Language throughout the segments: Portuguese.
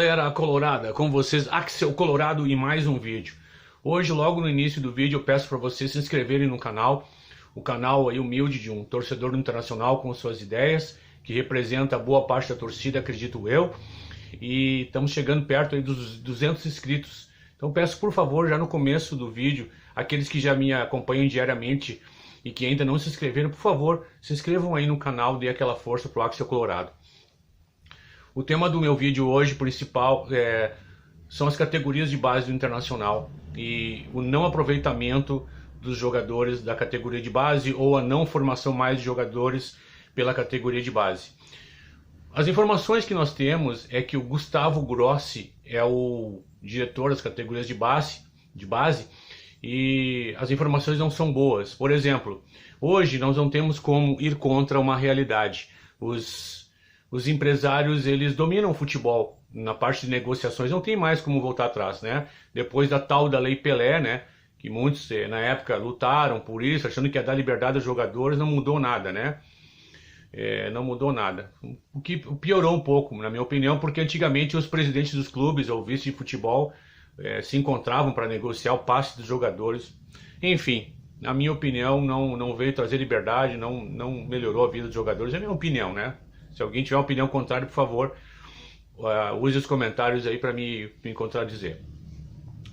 galera colorada, com vocês, Axel Colorado e mais um vídeo. Hoje, logo no início do vídeo, eu peço para vocês se inscreverem no canal. O canal aí humilde de um torcedor internacional com suas ideias, que representa boa parte da torcida, acredito eu. E estamos chegando perto aí dos 200 inscritos. Então peço por favor, já no começo do vídeo, aqueles que já me acompanham diariamente e que ainda não se inscreveram, por favor, se inscrevam aí no canal, dê aquela força pro Axel Colorado. O tema do meu vídeo hoje principal são as categorias de base do Internacional e o não aproveitamento dos jogadores da categoria de base ou a não formação mais de jogadores pela categoria de base. As informações que nós temos é que o Gustavo Grossi é o diretor das categorias de base e as informações não são boas. Por exemplo, hoje nós não temos como ir contra uma realidade. Os empresários, eles dominam o futebol na parte de negociações, não tem mais como voltar atrás, né? Depois da tal da Lei Pelé, né? Que muitos na época lutaram por isso, achando que ia dar liberdade aos jogadores, não mudou nada, né? Não mudou nada. O que piorou um pouco, na minha opinião, porque antigamente os presidentes dos clubes ou vice de futebol se encontravam para negociar o passe dos jogadores. Enfim, na minha opinião, não veio trazer liberdade, não melhorou a vida dos jogadores, é a minha opinião, né? Se alguém tiver uma opinião contrária, por favor, use os comentários aí para me contradizer.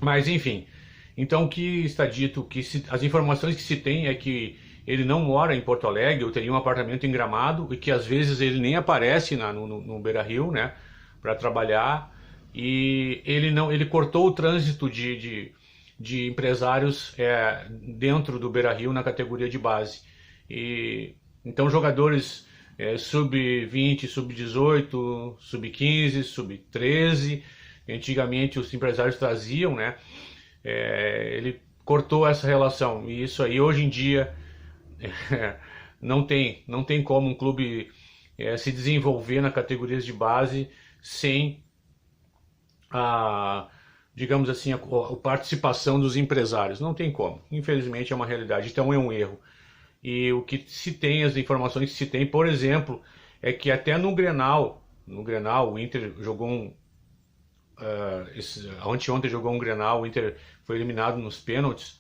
Mas enfim, então o que está dito, as informações que se tem é que ele não mora em Porto Alegre, ou teria um apartamento em Gramado, e que às vezes ele nem aparece no Beira-Rio, né, para trabalhar, e ele cortou o trânsito de empresários dentro do Beira-Rio na categoria de base. E então jogadores sub-20, sub-18, sub-15, sub-13, antigamente os empresários traziam, né, ele cortou essa relação, e isso aí hoje em dia não tem como um clube se desenvolver na categorias de base sem digamos assim, a participação dos empresários. Não tem como, infelizmente é uma realidade, então é um erro. E o que se tem, as informações que se tem, por exemplo, é que até no Grenal o Inter jogou anteontem jogou um Grenal, o Inter foi eliminado nos pênaltis.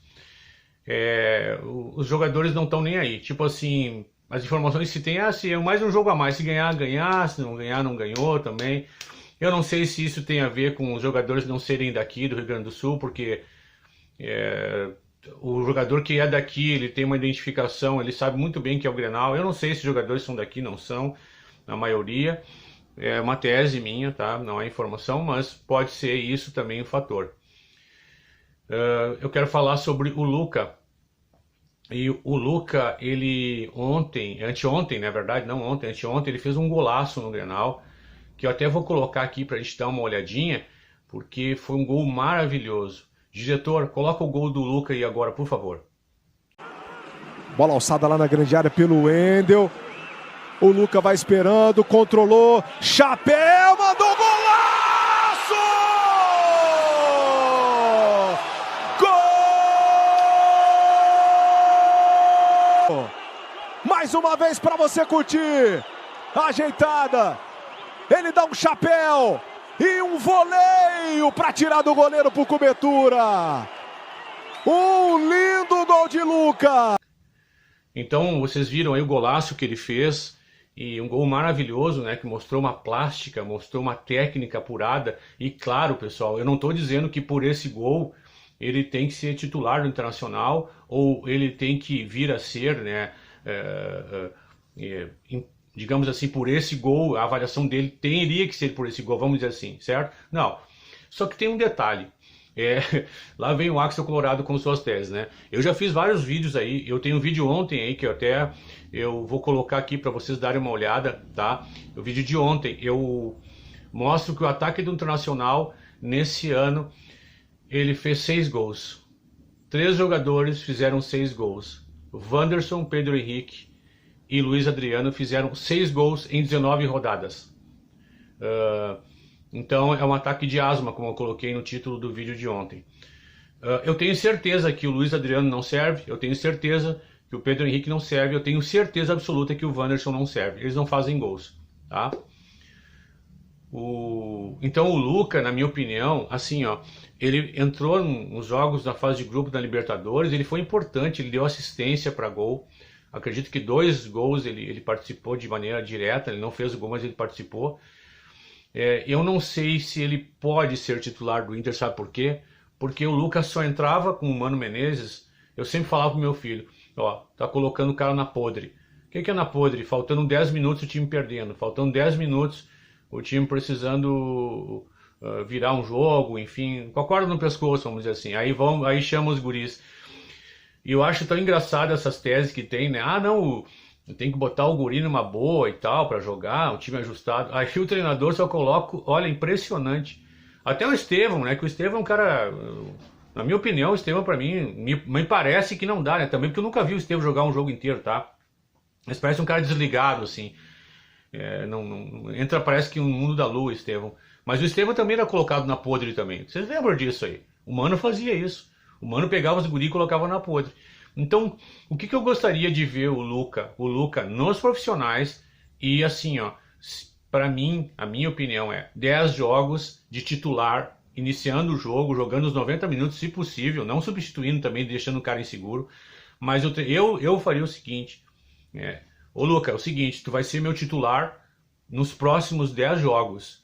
Os jogadores não estão nem aí, tipo assim, as informações que se tem, se é mais um jogo a mais, se ganhar, ganhar, se não ganhar, não ganhou também. Eu não sei se isso tem a ver com os jogadores não serem daqui do Rio Grande do Sul, porque o jogador que é daqui, ele tem uma identificação, ele sabe muito bem que é o Grenal. Eu não sei se os jogadores são daqui, não são, na maioria. É uma tese minha, tá? Não é informação, mas pode ser isso também um fator. Eu quero falar sobre o Luca. E o Luca, ele anteontem, na verdade, não ontem, anteontem, ele fez um golaço no Grenal, que eu até vou colocar aqui pra gente dar uma olhadinha, porque foi um gol maravilhoso. Diretor, coloca o gol do Luca aí agora, por favor. Bola alçada lá na grande área pelo Wendel. O Luca vai esperando, controlou, chapéu, mandou golaço! Gol! Mais uma vez para você curtir. Ajeitada. Ele dá um chapéu. E um voleio para tirar do goleiro por cobertura. Um lindo gol de Luca. Então vocês viram aí o golaço que ele fez. E um gol maravilhoso, né? Que mostrou uma plástica, mostrou uma técnica apurada. E claro, pessoal, eu não estou dizendo que por esse gol ele tem que ser titular do Internacional. Ou ele tem que vir a ser, né? Digamos assim, por esse gol, a avaliação dele teria que ser por esse gol, vamos dizer assim, certo? Não, só que tem um detalhe, lá vem o Axel Colorado com suas teses, né? Eu já fiz vários vídeos aí, eu tenho um vídeo ontem aí, que eu vou colocar aqui para vocês darem uma olhada, tá? O vídeo de ontem, eu mostro que o ataque do Internacional, nesse ano, ele fez 6 gols. 3 jogadores fizeram 6 gols. Wanderson, Pedro Henrique e Luiz Adriano fizeram 6 gols em 19 rodadas. Então é um ataque de asma, como eu coloquei no título do vídeo de ontem. Eu tenho certeza que o Luiz Adriano não serve, eu tenho certeza que o Pedro Henrique não serve, eu tenho certeza absoluta que o Wanderson não serve. Eles não fazem gols, tá? Então o Luca, na minha opinião, assim, ó, ele entrou nos jogos da fase de grupo da Libertadores, ele foi importante, ele deu assistência para gol. Acredito que 2 gols ele participou de maneira direta, ele não fez o gol, mas ele participou. Eu não sei se ele pode ser titular do Inter, sabe por quê? Porque o Lucas só entrava com o Mano Menezes. Eu sempre falava pro meu filho, ó, tá colocando o cara na podre. O que é na podre? Faltando 10 minutos o time perdendo, faltando 10 minutos o time precisando virar um jogo, enfim, com a corda no pescoço, vamos dizer assim. Aí chama os guris. E eu acho tão engraçado essas teses que tem, né? Ah, não, tem que botar o guri numa boa e tal pra jogar, um time ajustado. Aí o treinador só coloca, olha, impressionante. Até o Estevão, né? Que o Estevão é um cara, na minha opinião, o Estevão pra mim, me parece que não dá, né? Também porque eu nunca vi o Estevão jogar um jogo inteiro, tá? Mas parece um cara desligado, assim. Não entra, parece que um mundo da lua, Estevão. Mas o Estevão também era colocado na podre também. Vocês lembram disso aí? O Mano fazia isso. O Mano pegava os guri e colocava na podre. Então, o que eu gostaria de ver o Luca nos profissionais e assim, ó, para mim, a minha opinião é 10 jogos de titular, iniciando o jogo, jogando os 90 minutos, se possível, não substituindo também, deixando o cara inseguro. Mas eu faria o seguinte, ô Luca, é o seguinte, tu vai ser meu titular nos próximos 10 jogos.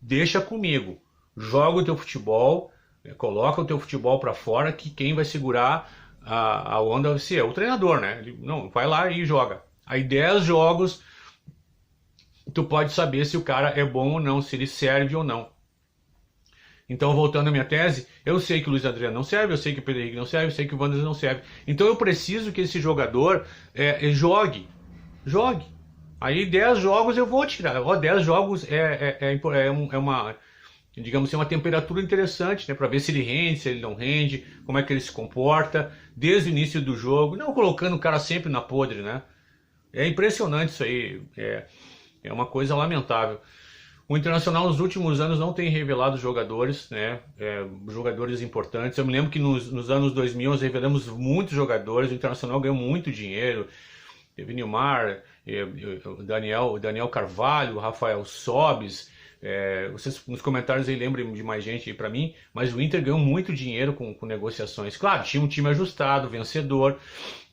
Deixa comigo, joga o teu futebol, coloca o teu futebol pra fora, que quem vai segurar a onda vai ser o treinador, né? Ele, não, vai lá e joga. Aí 10 jogos, tu pode saber se o cara é bom ou não, se ele serve ou não. Então, voltando à minha tese, eu sei que o Luiz Adriano não serve, eu sei que o Pedro Henrique não serve, eu sei que o Wanderson não serve. Então eu preciso que esse jogador jogue. Aí 10 jogos eu vou tirar. 10 jogos é uma, digamos assim, uma temperatura interessante, né? Para ver se ele rende, se ele não rende, como é que ele se comporta, desde o início do jogo. Não colocando o cara sempre na podre, né? É impressionante isso aí. É uma coisa lamentável. O Internacional nos últimos anos não tem revelado jogadores, né? Jogadores importantes. Eu me lembro que nos anos 2000 nós revelamos muitos jogadores. O Internacional ganhou muito dinheiro. Teve Nilmar, Daniel Carvalho, Rafael Sobis. Vocês nos comentários aí lembrem de mais gente aí pra mim. Mas o Inter ganhou muito dinheiro com negociações. Claro, tinha um time ajustado, vencedor.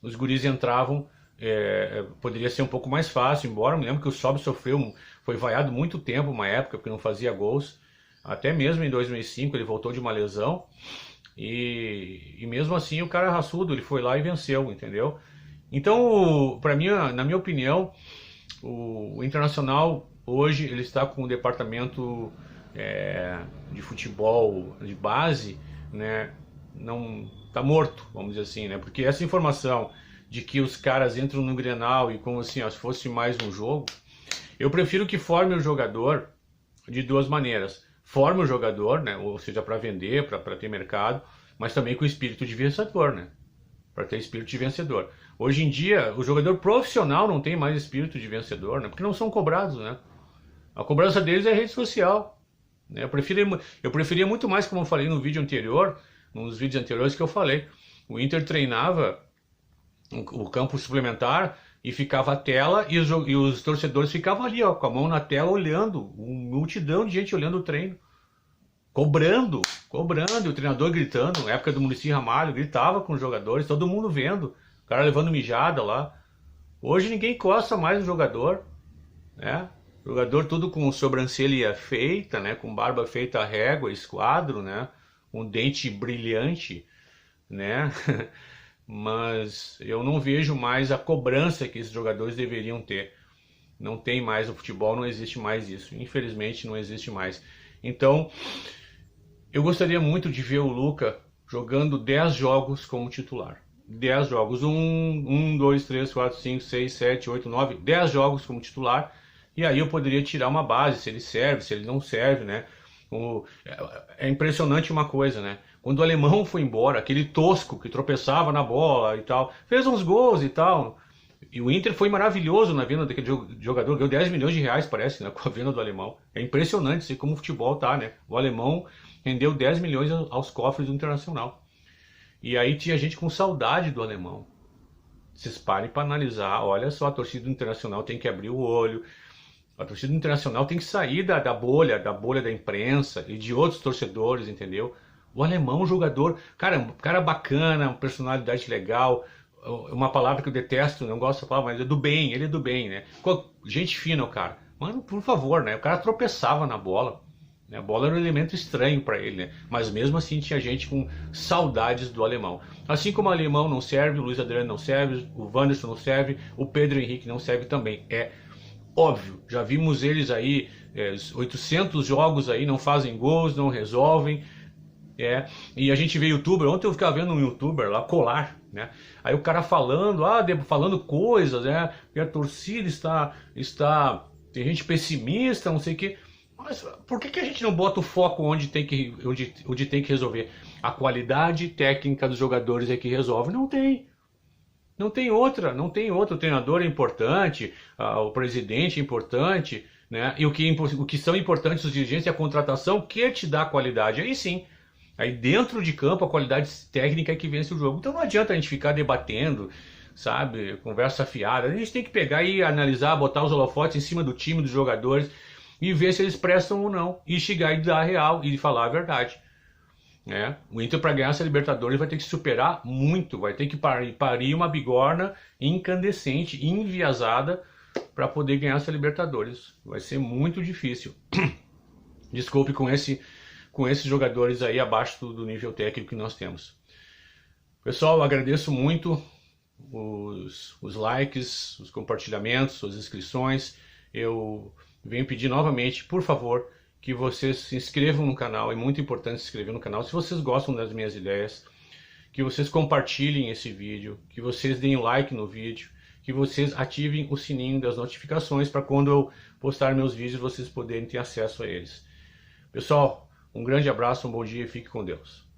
Os guris entravam. Poderia ser um pouco mais fácil, embora eu me lembro que o Sobis foi vaiado muito tempo, uma época, porque não fazia gols. Até mesmo em 2005 ele voltou de uma lesão. E mesmo assim o cara raçudo, ele foi lá e venceu, entendeu? Então, para mim, na minha opinião, o Internacional hoje ele está com um departamento de futebol de base, né? Não tá morto, vamos dizer assim, né? Porque essa informação de que os caras entram no Grenal e como assim, se fosse mais um jogo, eu prefiro que forme o jogador de duas maneiras. Forme o jogador, né? Ou seja, para vender, para ter mercado, mas também com espírito de vencedor, né? Para ter espírito de vencedor. Hoje em dia, o jogador profissional não tem mais espírito de vencedor, né? Porque não são cobrados, né? A cobrança deles é rede social, né? Eu preferia muito mais, como eu falei no vídeo anterior, nos vídeos anteriores que eu falei. O Inter treinava o campo suplementar e ficava a tela e os torcedores ficavam ali, ó, com a mão na tela olhando, uma multidão de gente olhando o treino, cobrando, e o treinador gritando. Na época do Muricy Ramalho, gritava com os jogadores, todo mundo vendo, o cara levando mijada lá. Hoje ninguém encosta mais no jogador, né? O jogador tudo com sobrancelha feita, né? Com barba feita a régua, esquadro, né? Um dente brilhante, né? Mas eu não vejo mais a cobrança que esses jogadores deveriam ter. Não tem mais no futebol, não existe mais isso. Infelizmente não existe mais. Então, eu gostaria muito de ver o Luca jogando 10 jogos como titular. 10 jogos. 1, 2, 3, 4, 5, 6, 7, 8, 9, 10 jogos como titular. E aí eu poderia tirar uma base, se ele serve, se ele não serve, né? É impressionante uma coisa, né? Quando o Alemão foi embora, aquele tosco que tropeçava na bola e tal, fez uns gols e tal. E o Inter foi maravilhoso na venda daquele jogador, ganhou 10 milhões de reais, parece, né, com a venda do Alemão. É impressionante assim como o futebol tá, né? O Alemão rendeu 10 milhões aos cofres do Internacional. E aí tinha gente com saudade do Alemão. Vocês parem para analisar, olha só, a torcida do Internacional tem que abrir o olho. A torcida internacional tem que sair da bolha da imprensa e de outros torcedores, entendeu? O alemão, jogador, cara bacana, uma personalidade legal, uma palavra que eu detesto, não gosto de falar, mas é do bem, ele é do bem, né? Gente fina o cara. Mano, por favor, né? O cara tropeçava na bola. Né? A bola era um elemento estranho para ele, né? Mas mesmo assim tinha gente com saudades do alemão. Assim como o alemão não serve, o Luiz Adriano não serve, o Wanderson não serve, o Pedro Henrique não serve também. É óbvio, já vimos eles aí, 800 jogos aí, não fazem gols, não resolvem. E a gente vê youtuber, ontem eu ficava vendo um youtuber lá, Colar, né? Aí o cara falando, falando coisas, né? Que a torcida tem gente pessimista, não sei o quê. Mas por que a gente não bota o foco onde tem que resolver? A qualidade técnica dos jogadores é que resolve. Não tem. Não tem outra. O treinador é importante, o presidente é importante, né? E o que são importantes os dirigentes é a contratação que te dá qualidade. Aí sim. Aí dentro de campo a qualidade técnica é que vence o jogo. Então não adianta a gente ficar debatendo, sabe, conversa fiada. A gente tem que pegar e analisar, botar os holofotes em cima do time, dos jogadores e ver se eles prestam ou não. E chegar e dar a real e falar a verdade. Né? O Inter, para ganhar essa Libertadores, vai ter que superar muito. Vai ter que parir uma bigorna incandescente, enviesada, para poder ganhar essa Libertadores. Vai ser muito difícil. Desculpe com esses jogadores aí abaixo do nível técnico que nós temos. Pessoal, eu agradeço muito os likes, os compartilhamentos, as inscrições. Eu venho pedir novamente, por favor, que vocês se inscrevam no canal. É muito importante se inscrever no canal. Se vocês gostam das minhas ideias, que vocês compartilhem esse vídeo, que vocês deem like no vídeo, que vocês ativem o sininho das notificações para quando eu postar meus vídeos vocês poderem ter acesso a eles. Pessoal, um grande abraço, um bom dia e fique com Deus.